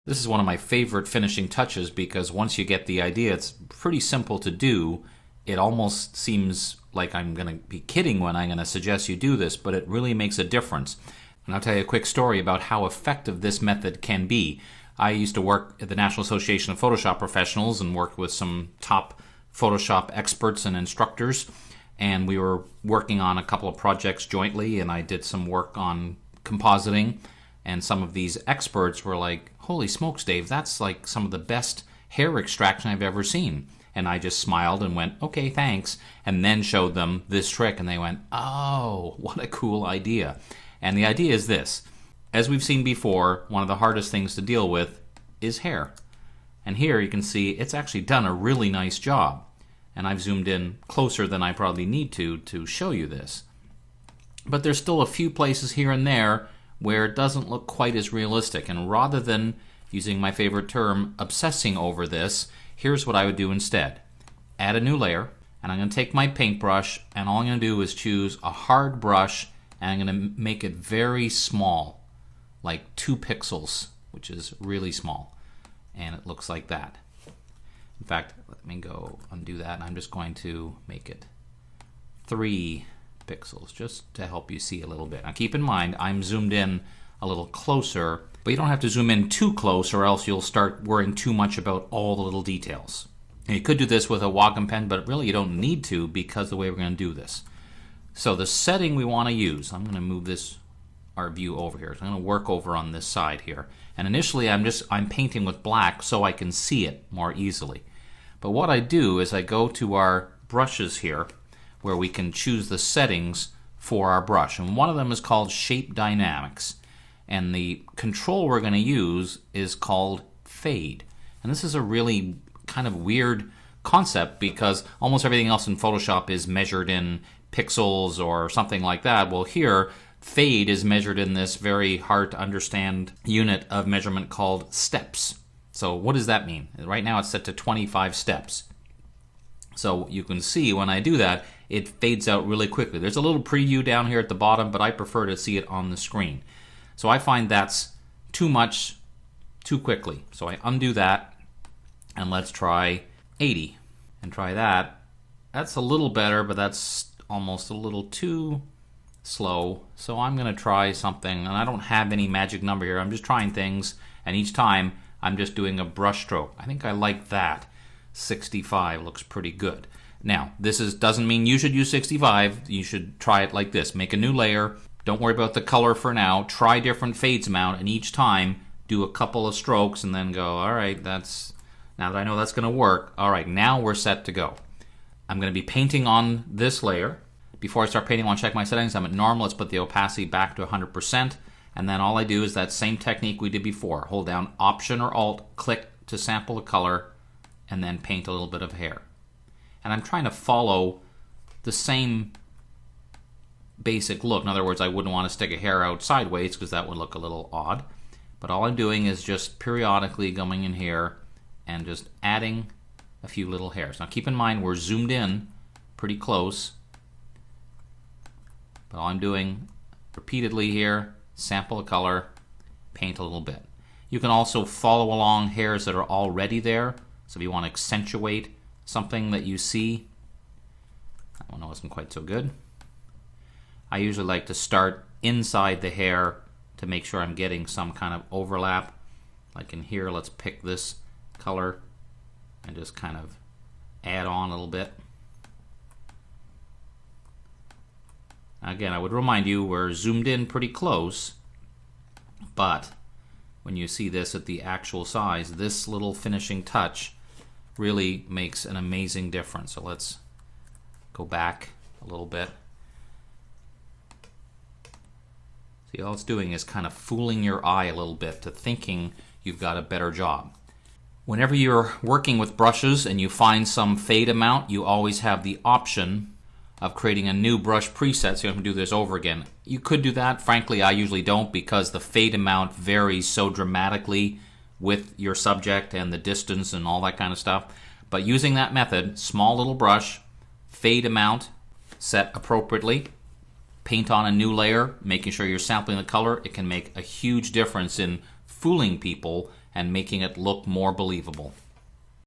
This is one of my favorite finishing touches because once you get the idea, it's pretty simple to do. It almost seems like I'm going to be kidding when I'm going to suggest you do this, but it really makes a difference. And I'll tell you a quick story about how effective this method can be. I used to work at the National Association of Photoshop Professionals and worked with some top Photoshop experts and instructors. And we were working on a couple of projects jointly, and I did some work on compositing. And some of these experts were like, "Holy smokes, Dave, that's like some of the best hair extraction I've ever seen." And I just smiled and went, "Okay, thanks," and then showed them this trick, and they went, "Oh, what a cool idea." And the idea is this. As we've seen before, one of the hardest things to deal with is hair. And here you can see it's actually done a really nice job. And I've zoomed in closer than I probably need to show you this. But there's still a few places here and there where it doesn't look quite as realistic. And rather than, using my favorite term, obsessing over this, here's what I would do instead. Add a new layer, and I'm going to take my paintbrush, and all I'm going to do is choose a hard brush, and I'm going to make it very small, like 2 pixels, which is really small. And it looks like that. In fact, let me go undo that, and I'm just going to make it 3 pixels, just to help you see a little bit. Now keep in mind, I'm zoomed in a little closer, but you don't have to zoom in too close or else you'll start worrying too much about all the little details. And you could do this with a Wacom pen, but really you don't need to because of the way we're going to do this. So the setting we want to use, I'm going to move our view over here. So I'm going to work over on this side here. And initially I'm painting with black so I can see it more easily. But what I do is I go to our brushes here where we can choose the settings for our brush. And one of them is called Shape Dynamics. And the control we're going to use is called Fade. And this is a really kind of weird concept because almost everything else in Photoshop is measured in pixels or something like that. Well, here, Fade is measured in this very hard to understand unit of measurement called steps. So what does that mean? Right now it's set to 25 steps. So you can see when I do that, it fades out really quickly. There's a little preview down here at the bottom, but I prefer to see it on the screen. So I find that's too much too quickly. So I undo that, and let's try 80. And try that. That's a little better, but that's almost a little too slow. So I'm going to try something, and I don't have any magic number here. I'm just trying things, and each time I'm just doing a brush stroke. I think I like that. 65 looks pretty good. Now, this doesn't mean you should use 65. You should try it like this. Make a new layer. Don't worry about the color for now. Try different fades amount, and each time do a couple of strokes and then go, all right, now that I know that's going to work, all right, now we're set to go. I'm going to be painting on this layer. Before I start painting, I want to check my settings. I'm at normal. Let's put the opacity back to 100%. And then all I do is that same technique we did before. Hold down Option or Alt, click to sample the color, and then paint a little bit of hair. And I'm trying to follow the same basic look. In other words, I wouldn't want to stick a hair out sideways because that would look a little odd. But all I'm doing is just periodically going in here and just adding a few little hairs. Now keep in mind we're zoomed in pretty close. But all I'm doing repeatedly here, sample a color, paint a little bit. You can also follow along hairs that are already there. So if you want to accentuate something that you see, that one wasn't quite so good. I usually like to start inside the hair to make sure I'm getting some kind of overlap. Like in here, let's pick this color and just kind of add on a little bit. Again, I would remind you we're zoomed in pretty close, but when you see this at the actual size, this little finishing touch really makes an amazing difference. So let's go back a little bit. See, all it's doing is kind of fooling your eye a little bit to thinking you've got a better job. Whenever you're working with brushes and you find some fade amount, you always have the option of creating a new brush preset so you don't have to do this over again. You could do that. Frankly, I usually don't because the fade amount varies so dramatically with your subject and the distance and all that kind of stuff. But using that method, small little brush, fade amount set appropriately, paint on a new layer, making sure you're sampling the color, it can make a huge difference in fooling people and making it look more believable.